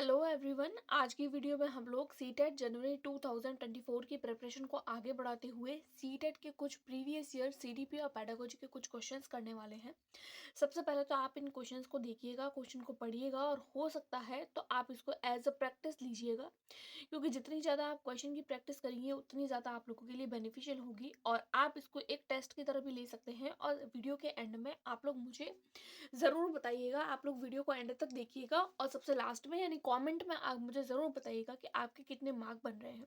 Hello everyone. आज की video में हम लोग सीटेट जनवरी 2024 की प्रिपरेशन को आगे बढ़ाते हुए सीटेट के कुछ प्रीवियस ईयर सीडीपी और पेडागोजी के कुछ क्वेश्चंस करने वाले हैं। सबसे पहले तो आप इन क्वेश्चंस को देखिएगा, क्वेश्चन को पढ़िएगा और हो सकता है तो आप इसको एज अ प्रैक्टिस लीजिएगा, क्योंकि जितनी ज़्यादा आप क्वेश्चन की प्रैक्टिस करेंगे उतनी ज़्यादा आप लोगों के लिए बेनिफिशियल होगी और आप इसको एक टेस्ट की तरह भी ले सकते हैं। और वीडियो के एंड में आप लोग मुझे ज़रूर बताइएगा, आप लोग वीडियो को एंड तक देखिएगा और सबसे लास्ट में यानी कमेंट में आप मुझे ज़रूर बताइएगा कि आपके कितने मार्क बन रहे हैं।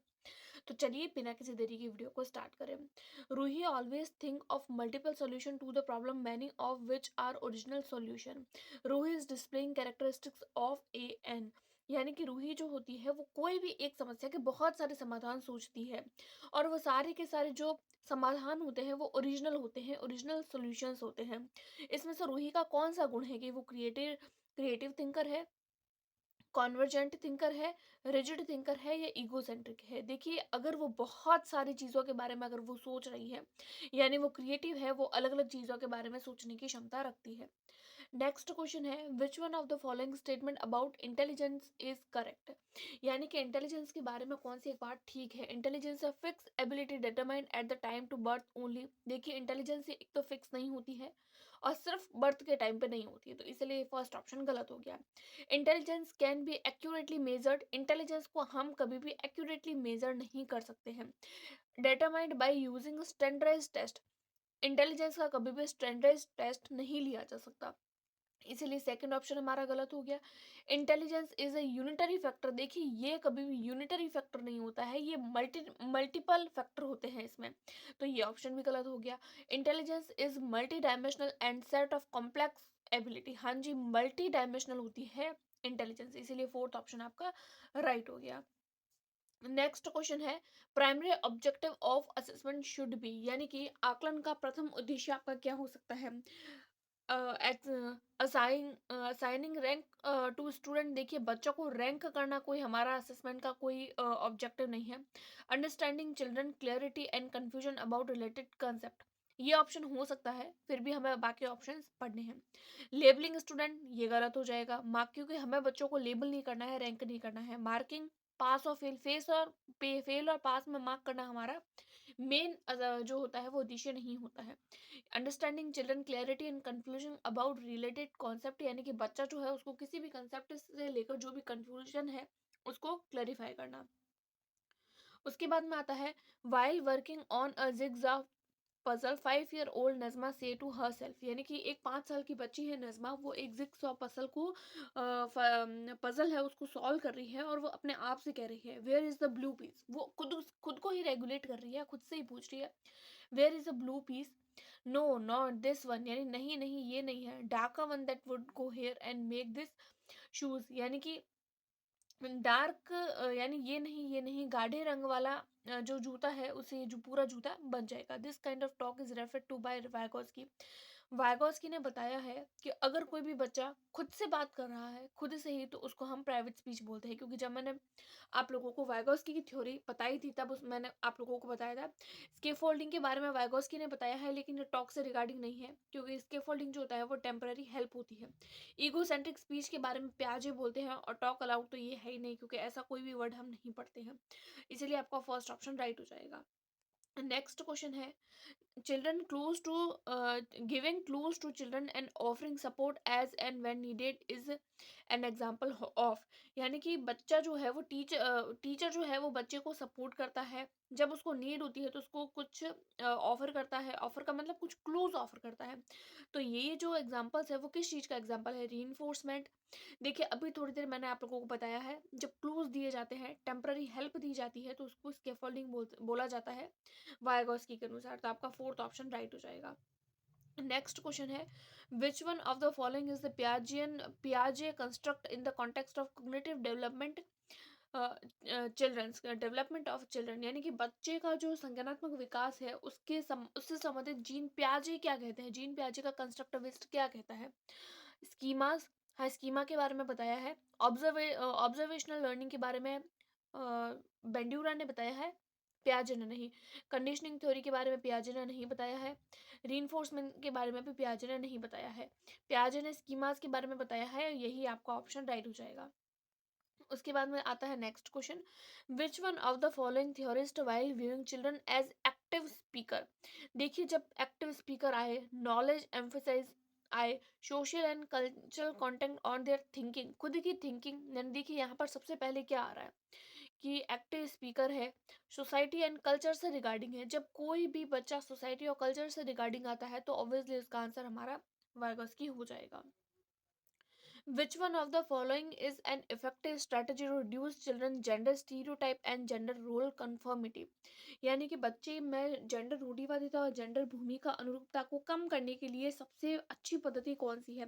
तो चलिए बिना किसी देरी की वीडियो को स्टार्ट करें। Ruhi always think of multiple solution to the problem many of which are original solution. Ruhi is displaying characteristics of a N, यानी कि रूही जो होती है वो कोई भी एक समस्या के बहुत सारे समाधान सोचती है और वो सारे के सारे जो समाधान होते हैं वो ओरिजिनल होते हैं, ओरिजिनल सॉल्यूशंस होते हैं। इसमें से रूही का कौन सा गुण है कि वो क्रिएटिव क्रिएटिव थिंकर है, कॉन्वर्जेंट थिंकर है, रिजिड थिंकर है या ईगोसेंट्रिक है। देखिए, अगर वो बहुत सारी चीज़ों के बारे में अगर वो सोच रही है यानी वो क्रिएटिव है, वो अलग अलग चीज़ों के बारे में सोचने की क्षमता रखती है। नेक्स्ट क्वेश्चन है, which one of the following statement about intelligence is correct, यानी कि इंटेलिजेंस के बारे में कौन सी एक बात ठीक है। इंटेलिजेंस है fix ability determined at the time to birth only. देखिए, इंटेलिजेंस एक तो फिक्स नहीं होती है और सिर्फ बर्थ के टाइम पे नहीं होती है, तो इसलिए फर्स्ट ऑप्शन गलत हो गया। Intelligence can be accurately measured, intelligence को हम कभी भी एक्यूरेटली मेजर नहीं कर सकते हैं। Determined by using standardised test, intelligence का कभी भी स्टैंडर्डाइज्ड टेस्ट नहीं लिया जा सकता, इसीलिए सेकंड ऑप्शन हमारा गलत हो गया। Intelligence is a unitary factor, देखिए ये कभी भी यूनिटरी फैक्टर नहीं होता है, ये मल्टीपल फैक्टर होते हैं इसमें, तो ये ऑप्शन भी गलत हो गया। Intelligence is multi dimensional and set of complex ability, हाँ जी, मल्टी डायमेंशनल होती है इंटेलिजेंस, इसीलिए फोर्थ ऑप्शन आपका राइट हो गया। नेक्स्ट क्वेश्चन है, primary objective of assessment should be, यानी कि आकलन का प्रथम उद्देश्य आपका क्या हो सकता है। असाइनिंग रैंक टू स्टूडेंट, देखिए बच्चों को रैंक करना कोई हमारा असेसमेंट का कोई ऑब्जेक्टिव नहीं है। Understanding children clarity and confusion about related concept, ये ऑप्शन हो सकता है, फिर भी हमें बाकी ऑप्शंस पढ़ने हैं। लेबलिंग स्टूडेंट, ये गलत हो जाएगा, मार्क, क्योंकि हमें बच्चों को लेबल नहीं करना है, रैंक नहीं करना है। मार्किंग पास और फेल, फेल और पास में मार्क करना हमारा मेन जो होता है वो उद्देश्य नहीं होता है। Understanding children clarity and confusion about related concept, यानी कि बच्चा जो है उसको किसी भी कंसेप्ट से लेकर जो भी कंफ्यूजन है उसको क्लैरिफाई करना। उसके बाद में आता है, while working on a jigsaw puzzle 5 year old Najma says to her self, यानी कि एक 5 साल की बच्ची है नजमा, वो एक जिक्सॉ पजल को पजल है उसको सॉल्व कर रही है और वो अपने आप से कह रही है where is the blue piece, वो खुद को ही रेगुलेट कर रही है, खुद से ही पूछ रही है where is the blue piece, no not this one, यानी नहीं नहीं ये नहीं है, darker one that would go here and make this shoes, यानी कि डार्क यानी ये नहीं गाढ़े रंग वाला जो जूता है उसे जो पूरा जूता बन जाएगा। This kind of talk is referred to by Vygotsky. Vygotsky ने बताया है कि अगर कोई भी बच्चा खुद से बात कर रहा है खुद से ही, तो उसको हम प्राइवेट स्पीच बोलते हैं। क्योंकि जब मैंने आप लोगों को वाइगोस्की की थ्योरी बताई थी तब मैंने आप लोगों को बताया था स्केफोल्डिंग के बारे में, वाइगोस्की ने बताया है, लेकिन ये टॉक से रिगार्डिंग नहीं है, क्योंकि स्केफोल्डिंग जो होता है वो टेम्पररी हेल्प होती है। ईगोसेंट्रिक स्पीच के बारे में प्याजे बोलते हैं और टॉक अलाउड तो ये है ही नहीं, क्योंकि ऐसा कोई भी वर्ड हम नहीं पढ़ते हैं, इसीलिए आपका फर्स्ट ऑप्शन राइट हो जाएगा। नेक्स्ट क्वेश्चन है, children clues to giving clues to children and offering support as and when needed is an example of, यानी कि बच्चा जो है वो टीचर जो है वो बच्चे को सपोर्ट करता है, जब उसको नीड होती है तो उसको कुछ ऑफर करता है, ऑफर का मतलब कुछ क्लूज ऑफर करता है। तो ये जो एग्जांपल्स है वो किस चीज़ का एग्जांपल है, रीइंफोर्समेंट। देखिए, अभी थोड़ी देर मैंने आप लोगों को बताया है, जब क्लूज दिए जाते हैं, टेम्पररी हेल्प दी जाती है, तो उसको स्कैफोल्डिंग बोला जाता है वाइगोस्की के अनुसार, तो आपका फोर्थ ऑप्शन राइट हो जाएगा। नेक्स्ट क्वेश्चन है, which one of the following is the पियाजे construct in the context of cognitive development children's development of children, यानी कि बच्चे का जो संज्ञानात्मक विकास है उससे संबंधित जीन पियाजे क्या कहते हैं, जीन पियाजे का कंस्ट्रक्टिविस्ट क्या कहता है। स्कीमास, हाँ, स्कीमा के बारे में बताया है। ऑब्जर्वेशनल लर्निंग के बारे में बेंड्यूरा ने बताया है, पियाजे ने नहीं। कंडीशनिंग थ्योरी के बारे में पियाजे ने नहीं बताया है। रीइंफोर्समेंट के बारे में भी पियाजे ने नहीं बताया है। पियाजे ने स्कीमास के बारे में बताया है, यही आपका ऑप्शन राइट हो जाएगा। उसके बाद में आता है next question, which one of the following theorist while viewing children as active speaker. देखिए जब एक्टिव स्पीकर आए, नॉलेज एम्फोसाइज आए, social and cultural content on their thinking, खुद की थिंकिंग, यानी देखिए यहाँ पर सबसे पहले क्या आ रहा है कि एक्टिव स्पीकर है, सोसाइटी एंड कल्चर से रिगार्डिंग है। जब कोई भी बच्चा सोसाइटी और कल्चर से रिगार्डिंग आता है तो ऑब्वियसली उसका आंसर हमारा वाइगोस्की हो जाएगा। Which one of the following is an effective strategy to reduce children gender stereotype and gender role conformity? यानी कि बच्चे में जेंडर रूढ़िवादिता और जेंडर भूमिका अनुरूपता को कम करने के लिए सबसे अच्छी पद्धति कौन सी है?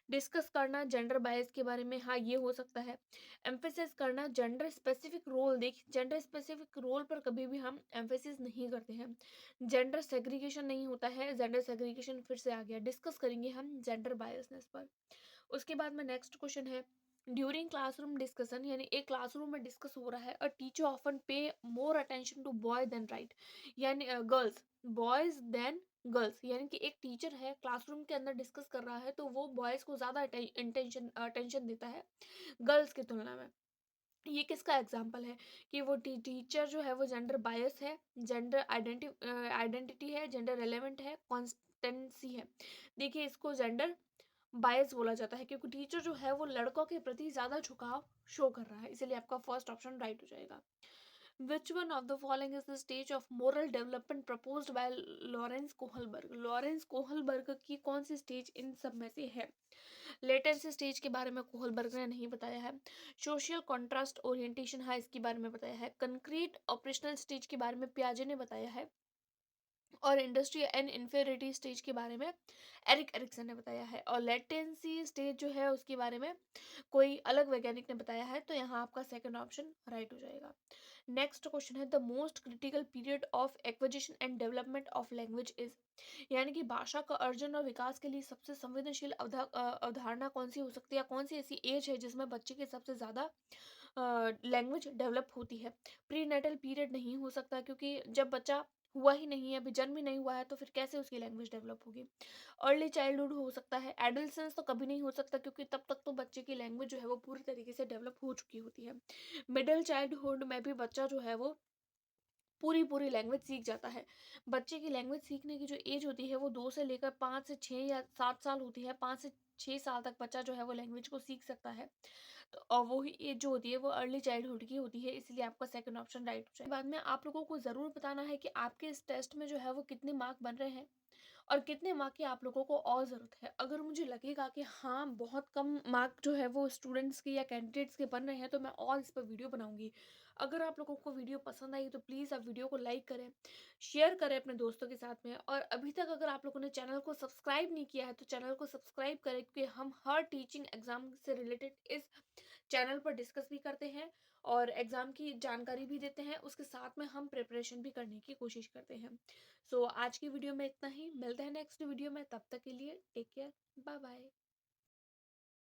डिस्कस करना जेंडर बायस के बारे में, हाँ ये हो सकता है। एम्फेसिस करना जेंडर स्पेसिफिक रोल, देखिए जेंडर स्पेसिफिक रोल पर कभी भी हम एम्फेसिस नहीं करते हैं। जेंडर सेग्रीगेशन नहीं होता है, जेंडर सेग्रीगेशन फिर से आ गया। डिस्कस करेंगे हम जेंडर बायसनेस पर। उसके बाद में नेक्स्ट क्वेश्चन है, ड्यूरिंग क्लासरूम डिस्कशन, यानी एक क्लासरूम में डिस्कस हो रहा है, अ teacher often pay more attention to boy than right, यानी गर्ल्स, बॉयज देन गर्ल्स, यानी कि एक टीचर है क्लासरूम के अंदर डिस्कस कर रहा है तो वो बॉयज को ज्यादा अटेंशन देता है गर्ल्स की तुलना में। ये किसका एग्जाम्पल है कि वो टीचर जो है वो जेंडर बायस है, जेंडर आइडेंटिटी है, जेंडर रेलेवेंट है, कॉन्स्टेंसी है। देखिए इसको जेंडर बायस बोला जाता है क्योंकि टीचर जो है वो लड़कों के प्रति ज्यादा झुकाव शो कर रहा है, इसलिए आपका फर्स्ट ऑप्शन राइट हो जाएगा। विच one of the following is the stage of moral development proposed by Lawrence Kohlberg. Lawrence Kohlberg की कौन सी स्टेज इन सब में से है? लेटेंसी स्टेज के बारे में कोहलबर्ग ने नहीं बताया है। सोशल कॉन्ट्रास्ट ओरिएंटेशन, हाँ इसके बारे में बताया है। कंक्रीट ऑपरेशनल स्टेज के बारे में पियाजे ने बताया है। और इंडस्ट्री एंड इंफेरिटी स्टेज के बारे में एरिक एरिक्सन ने बताया है। और लेटेंसी स्टेज जो है उसके बारे में कोई अलग वैज्ञानिक ने बताया है, तो यहाँ आपका सेकंड ऑप्शन राइट हो जाएगा। नेक्स्ट क्वेश्चन है, the most critical period of acquisition and development of language is, यानी कि भाषा का अर्जन और विकास के लिए सबसे संवेदनशील अवधारणा कौन सी हो सकती है, कौन सी ऐसी एज है जिसमें बच्चे के सबसे ज्यादा लैंग्वेज डेवलप होती है? प्री नेटल पीरियड नहीं हो सकता क्योंकि जब बच्चा हुआ ही नहीं है, अभी जन्म ही नहीं हुआ है, तो फिर कैसे उसकी लैंग्वेज डेवलप होगी? अर्ली चाइल्डहुड हो सकता है। एडोलसेंस तो कभी नहीं हो सकता क्योंकि तब तक तो बच्चे की लैंग्वेज जो है वो पूरी तरीके से डेवलप हो चुकी होती है। मिडिल चाइल्डहुड में भी बच्चा जो है वो पूरी पूरी लैंग्वेज सीख जाता है। बच्चे की लैंग्वेज सीखने की जो एज होती है वो 2 से लेकर 5 से 6 या 7 साल होती है। 5 से 6 साल तक बच्चा जो है वो लैंग्वेज को सीख सकता है। तो और वही एज जो होती है वो अर्ली चाइल्डहुड की होती है, इसलिए आपका सेकंड ऑप्शन राइट हो जाए। बाद में आप लोगों को ज़रूर बताना है कि आपके इस टेस्ट में जो है वो कितने मार्क बन रहे हैं और कितने मार्क की आप लोगों को और ज़रूरत है। अगर मुझे लगेगा कि हाँ बहुत कम मार्क जो है वो स्टूडेंट्स के या कैंडिडेट्स के बन रहे हैं तो मैं और इस पर वीडियो बनाऊंगी। अगर आप लोगों को वीडियो पसंद आई तो प्लीज़ आप वीडियो को लाइक करें, शेयर करें अपने दोस्तों के साथ में। और अभी तक अगर आप लोगों ने चैनल को सब्सक्राइब नहीं किया है तो चैनल को सब्सक्राइब करें क्योंकि हम हर टीचिंग एग्जाम से रिलेटेड इस चैनल पर डिस्कस भी करते हैं और एग्ज़ाम की जानकारी भी देते हैं, उसके साथ में हम प्रिपरेशन भी करने की कोशिश करते हैं। सो आज की वीडियो में इतना ही, मिलते हैं नेक्स्ट वीडियो में, तब तक के लिए टेक केयर, बाय बाय।